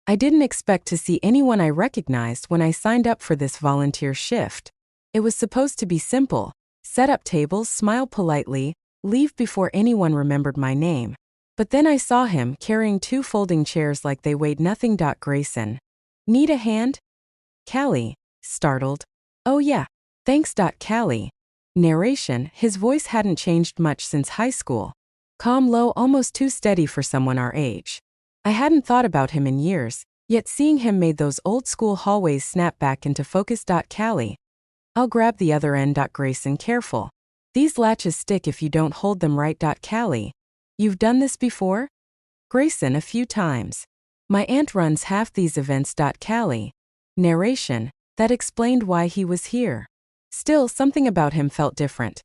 I didn't expect to see anyone I recognized when I signed up for this volunteer shift. It was supposed to be simple: set up tables, smile politely, leave before anyone remembered my name. But then I saw him carrying 2 folding chairs like they weighed nothing. Grayson. Need a hand? Callie. Startled. Oh yeah. Thanks. Callie. Narration: his voice hadn't changed much since high school. Calm, low, almost too steady for someone our age. I hadn't thought about him in years, yet seeing him made those old-school hallways snap back into focus. Callie. I'll grab the other end. Grayson. Careful. These latches stick if you don't hold them right. Callie. You've done this before? Grayson. A few times. My aunt runs half these events. Callie. Narration: that explained why he was here. Still, something about him felt different.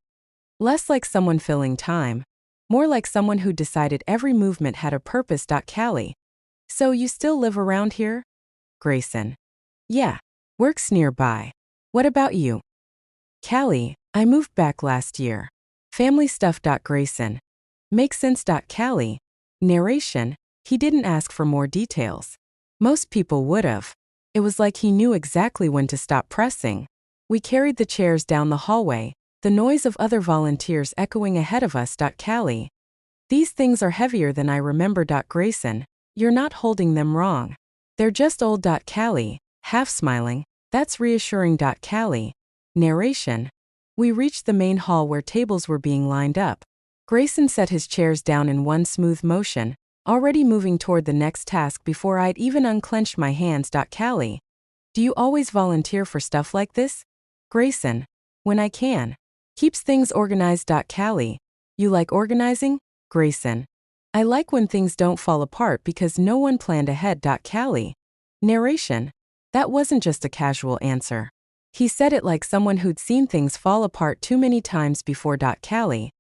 Less like someone filling time, more like someone who decided every movement had a purpose. Callie. So you still live around here? Grayson. Yeah. Works nearby. What about you? Callie. I moved back last year. Family stuff. Grayson. Makes sense. Callie. Narration: he didn't ask for more details. Most people would've. It was like he knew exactly when to stop pressing. We carried the chairs down the hallway, the noise of other volunteers echoing ahead of us. Callie. These things are heavier than I remember. Grayson. You're not holding them wrong. They're just old. Callie. Half smiling. That's reassuring. Callie. Narration: we reached the main hall where tables were being lined up. Grayson set his chairs down in one smooth motion, already moving toward the next task before I'd even unclenched my hands. Callie. Do you always volunteer for stuff like this? Grayson. When I can. Keeps things organized. Callie. You like organizing? Grayson. I like when things don't fall apart because no one planned ahead. Callie. Narration: that wasn't just a casual answer. He said it like someone who'd seen things fall apart too many times before. Callie.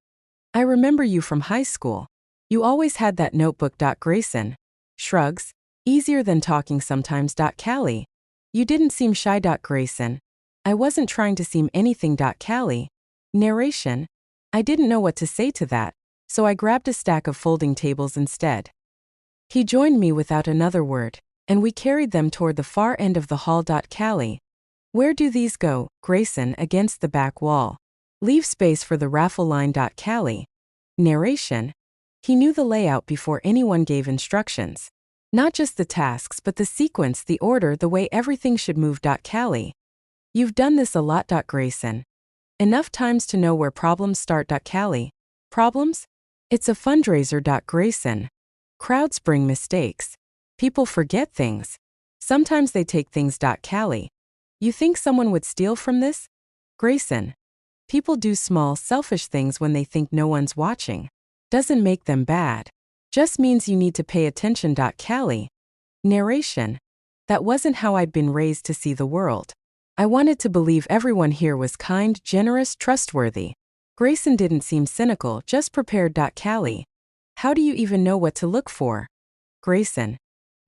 I remember you from high school. You always had that notebook. Grayson. Shrugs. Easier than talking sometimes. Callie. You didn't seem shy. Grayson. I wasn't trying to seem anything. Callie. Narration: I didn't know what to say to that, so I grabbed a stack of folding tables instead. He joined me without another word, and we carried them toward the far end of the hall. Callie. Where do these go? Grayson. Against the back wall. Leave space for the raffle line. Callie. Narration: he knew the layout before anyone gave instructions. Not just the tasks but the sequence, the order, the way everything should move. Callie. You've done this a lot. Grayson. Enough times to know where problems start. Callie. Problems? It's a fundraiser. Grayson. Crowds bring mistakes. People forget things. Sometimes they take things. Callie. You think someone would steal from this? Grayson. People do small, selfish things when they think no one's watching. Doesn't make them bad. Just means you need to pay attention. Callie. Narration: that wasn't how I'd been raised to see the world. I wanted to believe everyone here was kind, generous, trustworthy. Grayson didn't seem cynical, just prepared. Callie. How do you even know what to look for? Grayson.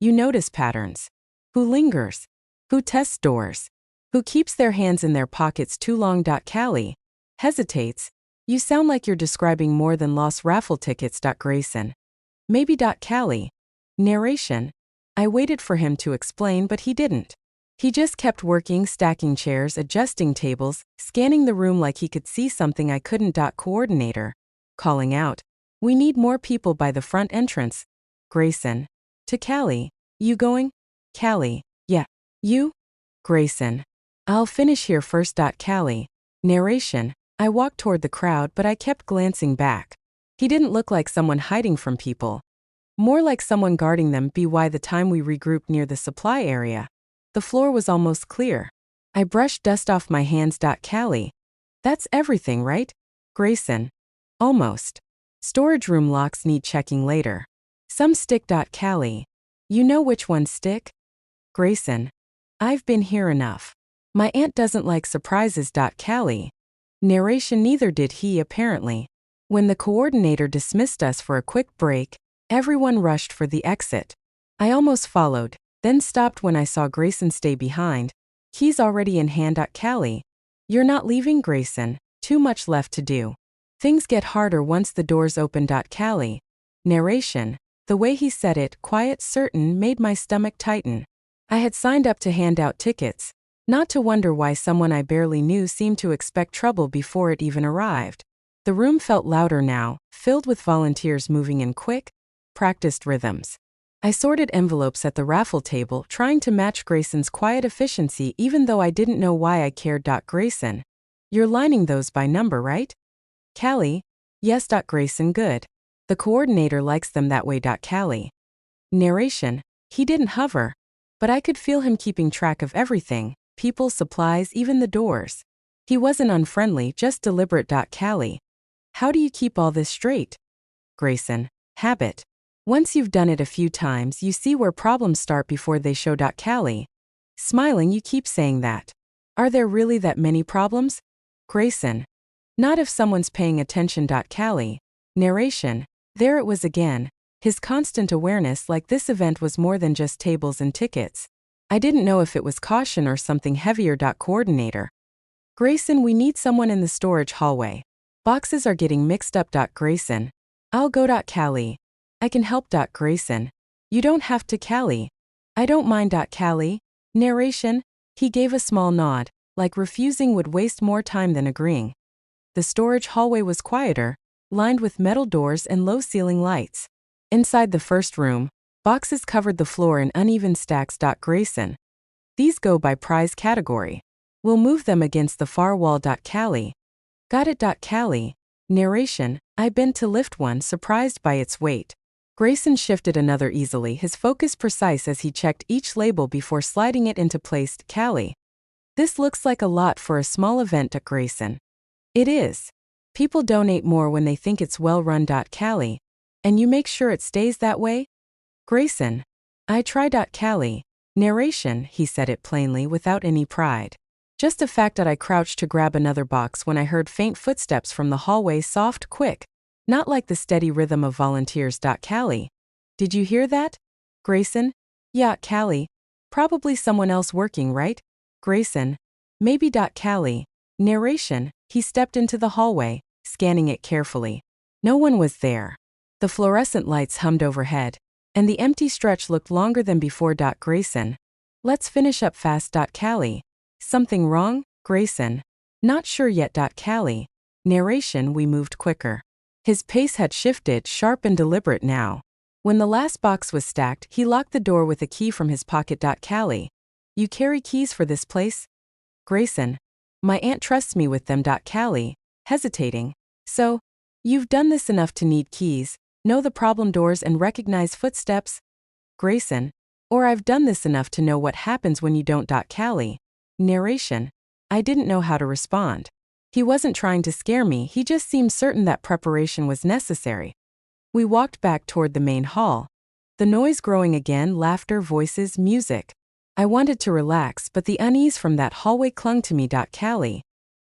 You notice patterns. Who lingers? Who tests doors? Who keeps their hands in their pockets too long? Callie. Hesitates. You sound like you're describing more than lost raffle tickets. Grayson. Maybe. Callie. Narration: I waited for him to explain, but he didn't. He just kept working, stacking chairs, adjusting tables, scanning the room like he could see something I couldn't. Coordinator. Calling out. We need more people by the front entrance. Grayson. To Callie. You going? Callie. Yeah. You? Grayson. I'll finish here first. Callie. Narration: I walked toward the crowd, but I kept glancing back. He didn't look like someone hiding from people. More like someone guarding them. By the time we regrouped near the supply area, the floor was almost clear. I brushed dust off my hands. Callie. That's everything, right? Grayson. Almost. Storage room locks need checking later. Some stick. Callie. You know which ones stick? Grayson. I've been here enough. My aunt doesn't like surprises. Callie. Narration: neither did he, apparently. When the coordinator dismissed us for a quick break, everyone rushed for the exit. I almost followed, then stopped when I saw Grayson stay behind. Keys already in hand. Callie. You're not leaving? Grayson. Too much left to do. Things get harder once the doors open. Callie. Narration: The way he said it, quiet, certain, made my stomach tighten. I had signed up to hand out tickets, not to wonder why someone I barely knew seemed to expect trouble before it even arrived. The room felt louder now, filled with volunteers moving in quick, practiced rhythms. I sorted envelopes at the raffle table, trying to match Grayson's quiet efficiency even though I didn't know why I cared. Grayson, you're lining those by number, right? Callie, yes. Grayson, good. The coordinator likes them that way. Callie. Narration, he didn't hover, but I could feel him keeping track of everything, people, supplies, even the doors. He wasn't unfriendly, just deliberate. Callie, how do you keep all this straight? Grayson, habit. Once you've done it a few times, you see where problems start before they show. Callie, smiling, you keep saying that. Are there really that many problems? Grayson, not if someone's paying attention. Callie. Narration, there it was again, his constant awareness, like this event was more than just tables and tickets. I didn't know if it was caution or something heavier. Coordinator, Grayson, we need someone in the storage hallway. Boxes are getting mixed up. Grayson, I'll go. Callie, I can help. Grayson, you don't have to. Callie, I don't mind. Callie. Narration, he gave a small nod, like refusing would waste more time than agreeing. The storage hallway was quieter, lined with metal doors and low ceiling lights. Inside the first room, boxes covered the floor in uneven stacks. Grayson, these go by prize category. We'll move them against the far wall. Callie, got it. Callie. Narration, I bent to lift one, surprised by its weight. Grayson shifted another easily, his focus precise as he checked each label before sliding it into place. Callie, this looks like a lot for a small event. Grayson, it is. People donate more when they think it's well run. Callie, and you make sure it stays that way? Grayson, I try. Callie. Narration, he said it plainly without any pride. Just a fact. I crouched to grab another box when I heard faint footsteps from the hallway, soft, quick, not like the steady rhythm of volunteers. Callie, did you hear that? Grayson, yeah. Callie, probably someone else working, right? Grayson, maybe. Callie. Narration, he stepped into the hallway, scanning it carefully. No one was there. The fluorescent lights hummed overhead, and the empty stretch looked longer than before. Grayson, let's finish up fast. Callie, something wrong? Grayson, not sure yet. Callie. Narration, we moved quicker. His pace had shifted, sharp and deliberate now. When the last box was stacked, he locked the door with a key from his pocket. Callie, you carry keys for this place? Grayson, my aunt trusts me with them. Callie, hesitating, so, you've done this enough to need keys, know the problem doors and recognize footsteps? Grayson, or I've done this enough to know what happens when you don't. Callie. Narration, I didn't know how to respond. He wasn't trying to scare me, he just seemed certain that preparation was necessary. We walked back toward the main hall. The noise growing again, laughter, voices, music. I wanted to relax, but the unease from that hallway clung to me. Callie,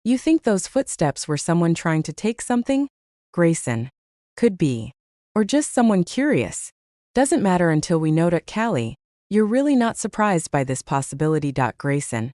you think those footsteps were someone trying to take something? Grayson, could be. Or just someone curious. Doesn't matter until we know. Callie, you're really not surprised by this possibility. Grayson,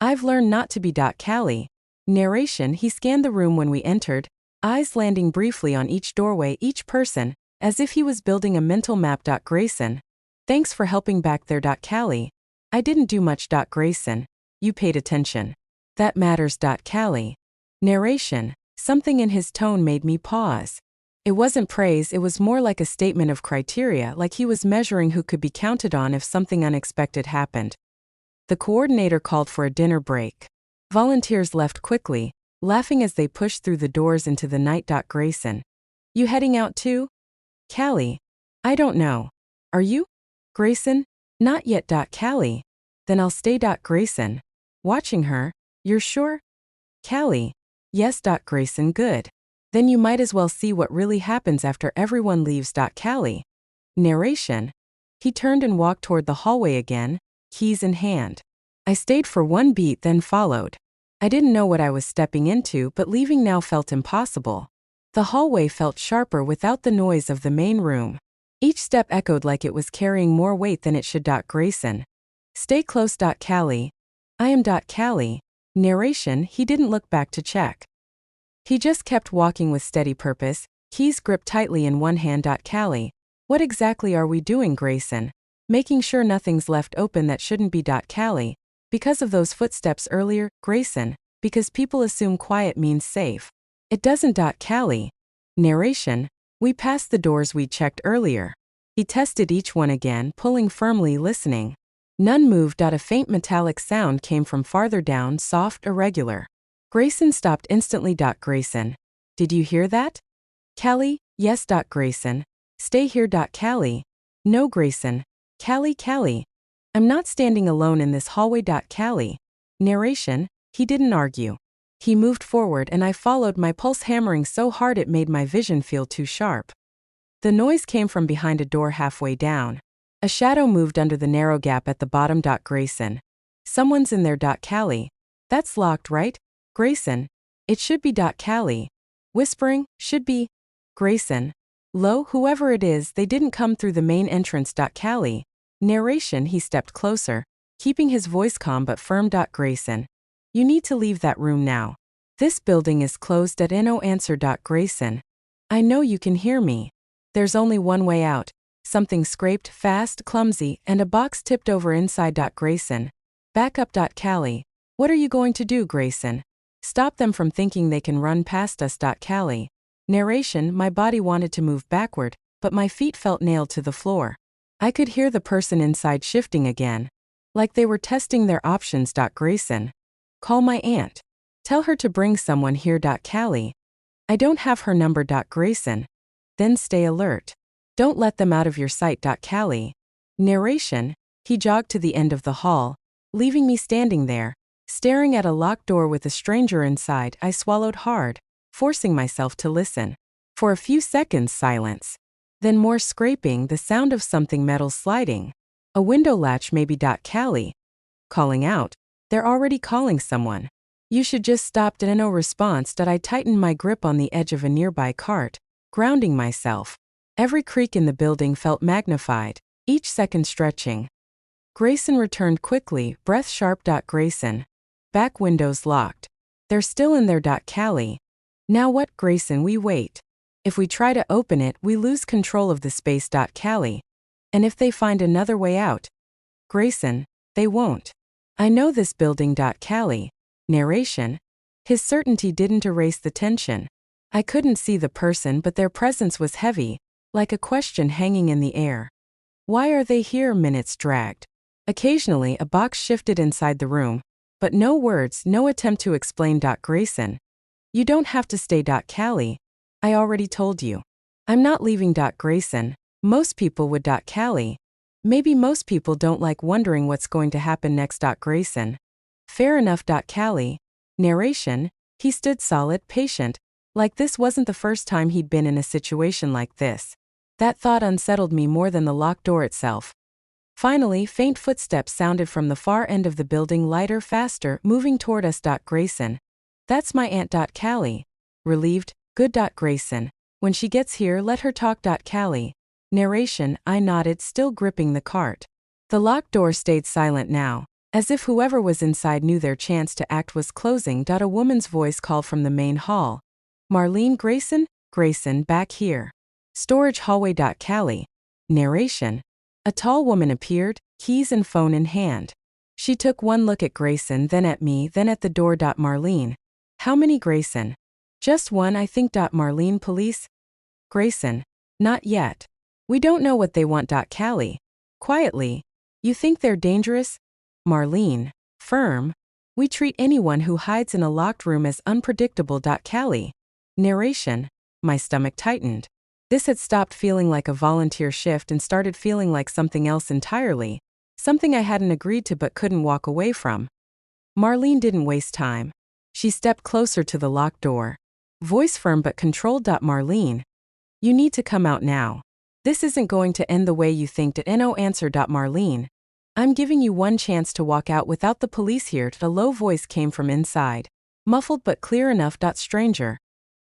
I've learned not to be. Callie. Narration, he scanned the room when we entered, eyes landing briefly on each doorway, each person, as if he was building a mental map. Grayson, thanks for helping back there. Callie, I didn't do much. Grayson, you paid attention. That matters. Callie. Narration, something in his tone made me pause. It wasn't praise, it was more like a statement of criteria, like he was measuring who could be counted on if something unexpected happened. The coordinator called for a dinner break. Volunteers left quickly, laughing as they pushed through the doors into the night. Grayson, you heading out too? Callie, I don't know. Are you? Grayson, not yet. Callie, then I'll stay. Grayson, watching her, you're sure? Callie, yes. Grayson, good. Then you might as well see what really happens after everyone leaves. Callie. Narration, he turned and walked toward the hallway again, keys in hand. I stayed for one beat, then followed. I didn't know what I was stepping into, but leaving now felt impossible. The hallway felt sharper without the noise of the main room. Each step echoed like it was carrying more weight than it should. Grayson, stay close. Callie, I am. Callie. Narration, he didn't look back to check. He just kept walking with steady purpose, keys gripped tightly in one hand. Callie, What exactly are we doing, Grayson? Making sure nothing's left open that shouldn't be. Callie. Because of those footsteps earlier, Grayson. Because people assume quiet means safe. It doesn't. Callie. Narration. We passed the doors we checked earlier. He tested each one again, pulling firmly, listening. None moved. A faint metallic sound came from farther down, soft, irregular. Grayson stopped instantly. Grayson. Did you hear that? Callie. Yes. Grayson. Stay here. Callie. No, Grayson. Callie. I'm not standing alone in this hallway. Callie. Narration. He didn't argue. He moved forward and I followed, my pulse hammering so hard it made my vision feel too sharp. The noise came from behind a door halfway down. A shadow moved under the narrow gap at the bottom. Grayson. Someone's in there. Callie. That's locked, right? Grayson. It should be. Callie. Whispering. Should be. Grayson. Lo, whoever it is, they didn't come through the main entrance. Callie. Narration. He stepped closer, keeping his voice calm but firm. Grayson. You need to leave that room now. This building is closed. No answer. Grayson. I know you can hear me. There's only one way out. Something scraped, fast, clumsy, and a box tipped over inside. Grayson. Back up. Callie. What are you going to do, Grayson? Stop them from thinking they can run past us. Callie. Narration. My body wanted to move backward, but my feet felt nailed to the floor. I could hear the person inside shifting again, like they were testing their options. Grayson. Call my aunt. Tell her to bring someone here. Callie. I don't have her number. Grayson. Then stay alert. Don't let them out of your sight. Callie. Narration. He jogged to the end of the hall, leaving me standing there, staring at a locked door with a stranger inside. I swallowed hard, forcing myself to listen. For a few seconds, silence. Then more scraping, the sound of something metal sliding. A window latch maybe. Callie. Calling out. They're already calling someone. You should just stop. No response. I tightened my grip on the edge of a nearby cart, grounding myself. Every creak in the building felt magnified, each second stretching. Grayson returned quickly, breath sharp. Grayson. Back windows locked. They're still in there. Callie. Now what, Grayson? We wait. If we try to open it, we lose control of the space. Callie. And if they find another way out? Grayson. They won't. I know this building. Callie. Narration. His certainty didn't erase the tension. I couldn't see the person, but their presence was heavy, like a question hanging in the air. Why are they here? Minutes dragged. Occasionally, a box shifted inside the room, but no words, no attempt to explain. Grayson. You don't have to stay. Callie. I already told you. I'm not leaving. Grayson. Most people would. Callie. Maybe most people don't like wondering what's going to happen next. Grayson. Fair enough. Callie. Narration. He stood solid, patient, like this wasn't the first time he'd been in a situation like this. That thought unsettled me more than the locked door itself. Finally, faint footsteps sounded from the far end of the building, lighter, faster, moving toward us. Grayson. That's my aunt. Callie. Relieved. Good. Grayson. When she gets here, let her talk. Callie. Narration. I nodded, still gripping the cart. The locked door stayed silent now, as if whoever was inside knew their chance to act was closing. A woman's voice called from the main hall. Marlene. Grayson? Grayson, back here. Storage hallway. Callie. Narration. A tall woman appeared, keys and phone in hand. She took one look at Grayson, then at me, then at the door. Marlene. How many, Grayson? Just one, I think. Marlene. Police? Grayson. Not yet. We don't know what they want. Callie. Quietly. You think they're dangerous? Marlene. Firm. We treat anyone who hides in a locked room as unpredictable. Callie. Narration. My stomach tightened. This had stopped feeling like a volunteer shift and started feeling like something else entirely. Something I hadn't agreed to but couldn't walk away from. Marlene didn't waste time. She stepped closer to the locked door. Voice firm but controlled. Marlene. You need to come out now. This isn't going to end the way you think. No answer. Marlene. I'm giving you one chance to walk out without the police here. A low voice came from inside. Muffled but clear enough. Stranger.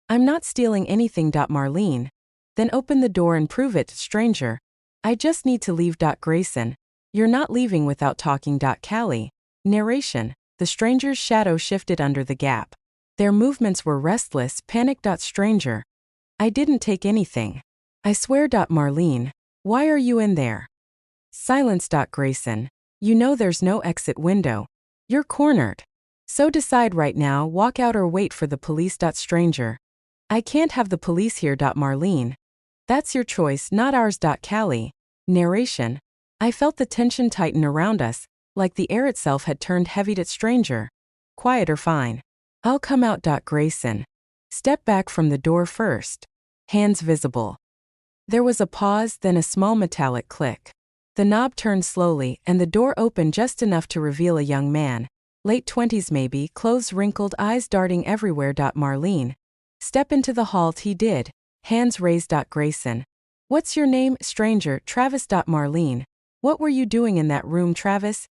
I'm not stealing anything. Marlene. Then open the door and prove it, stranger. I just need to leave. Grayson. You're not leaving without talking. Callie. Narration. The stranger's shadow shifted under the gap. Their movements were restless, panicked. Stranger. I didn't take anything. I swear. Marlene. Why are you in there? Silence. Grayson. You know there's no exit window. You're cornered. So decide right now, walk out or wait for the police. Stranger. I can't have the police here. Marlene. That's your choice, not ours. Callie. Narration. I felt the tension tighten around us, like the air itself had turned heavy. Stranger. Quiet or fine. I'll come out. Grayson. Step back from the door first. Hands visible. There was a pause, then a small metallic click. The knob turned slowly, and the door opened just enough to reveal a young man. Late 20s maybe, clothes wrinkled, eyes darting everywhere. Marlene. Step into the hall. He did. Hands raised. Grayson. What's your name? Stranger. Travis. Marlene. What were you doing in that room, Travis?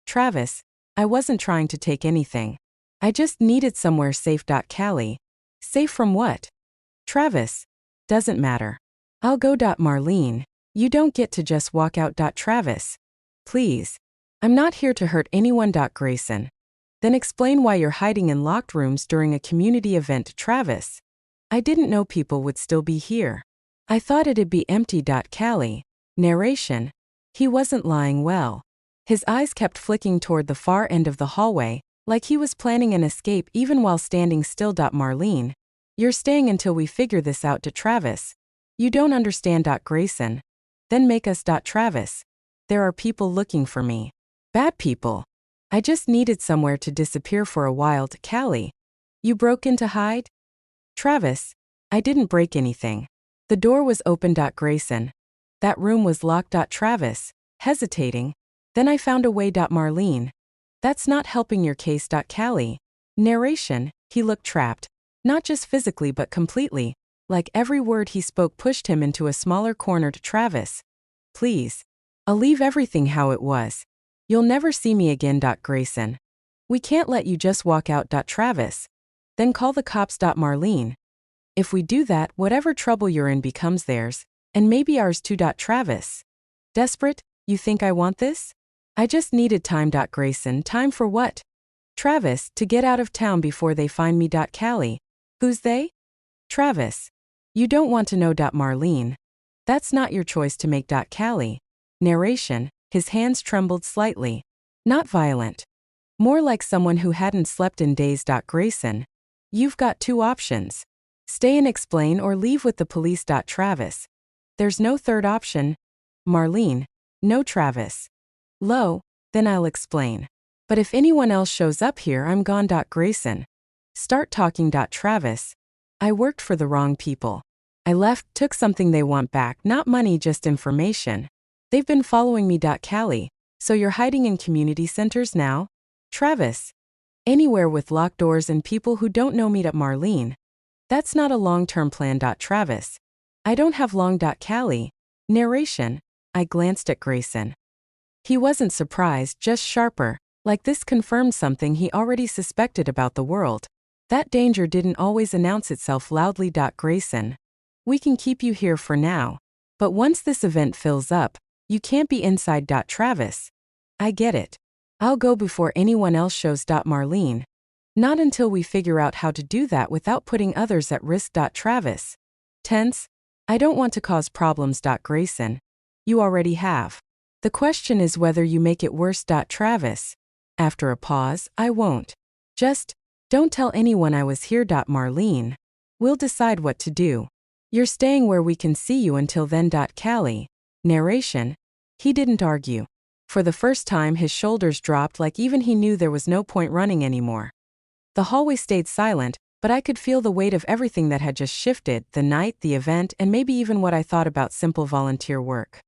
Travis. I wasn't trying to take anything. I just needed somewhere safe. Callie. Safe from what? Travis. Doesn't matter. I'll go. Marlene. You don't get to just walk out. Travis. Please. I'm not here to hurt anyone. Grayson. Then explain why you're hiding in locked rooms during a community event. Travis. I didn't know people would still be here. I thought it'd be empty. Callie. Narration. He wasn't lying well. His eyes kept flicking toward the far end of the hallway, like he was planning an escape even while standing still. Marlene. You're staying until we figure this out. Travis. You don't understand. Grayson. Then make us. Travis. There are people looking for me. Bad people. I just needed somewhere to disappear for a while. Callie. You broke in to hide? Travis. I didn't break anything. The door was open. Grayson. That room was locked. Travis. Hesitating. Then I found a way. Marlene. That's not helping your case. Callie. Narration. He looked trapped. Not just physically but completely. Like every word he spoke pushed him into a smaller corner. Travis. Please. I'll leave everything how it was. You'll never see me again. Grayson. We can't let you just walk out. Travis. Then call the cops. Marlene. If we do that, whatever trouble you're in becomes theirs, and maybe ours too. Travis. Desperate? You think I want this? I just needed time. Grayson. Time for what? Travis, to get out of town before they find me. Callie. Who's they? Travis. You don't want to know. Marlene. That's not your choice to make. Callie. Narration. His hands trembled slightly. Not violent. More like someone who hadn't slept in days. Grayson. You've got two options. Stay and explain or leave with the police. Travis. There's no third option. Marlene. No. Travis. Low. Then I'll explain. But if anyone else shows up here, I'm gone. Grayson. Start talking. Travis. I worked for the wrong people. I left, took something they want back, not money, just information. They've been following me. Callie. So you're hiding in community centers now? Travis. Anywhere with locked doors and people who don't know me. Marlene. That's not a long-term plan. Travis. I don't have long. Callie. Narration. I glanced at Grayson. He wasn't surprised, just sharper, like this confirmed something he already suspected about the world. That danger didn't always announce itself loudly. Grayson. We can keep you here for now. But once this event fills up, you can't be inside. Travis. I get it. I'll go before anyone else shows. Marlene. Not until we figure out how to do that without putting others at risk. Travis. Tense. I don't want to cause problems. Grayson. You already have. The question is whether you make it worse. Travis. After a pause, I won't. Just, don't tell anyone I was here. Marlene. We'll decide what to do. You're staying where we can see you until then. Callie. Narration. He didn't argue. For the first time, his shoulders dropped, like even he knew there was no point running anymore. The hallway stayed silent, but I could feel the weight of everything that had just shifted, the night, the event, and maybe even what I thought about simple volunteer work.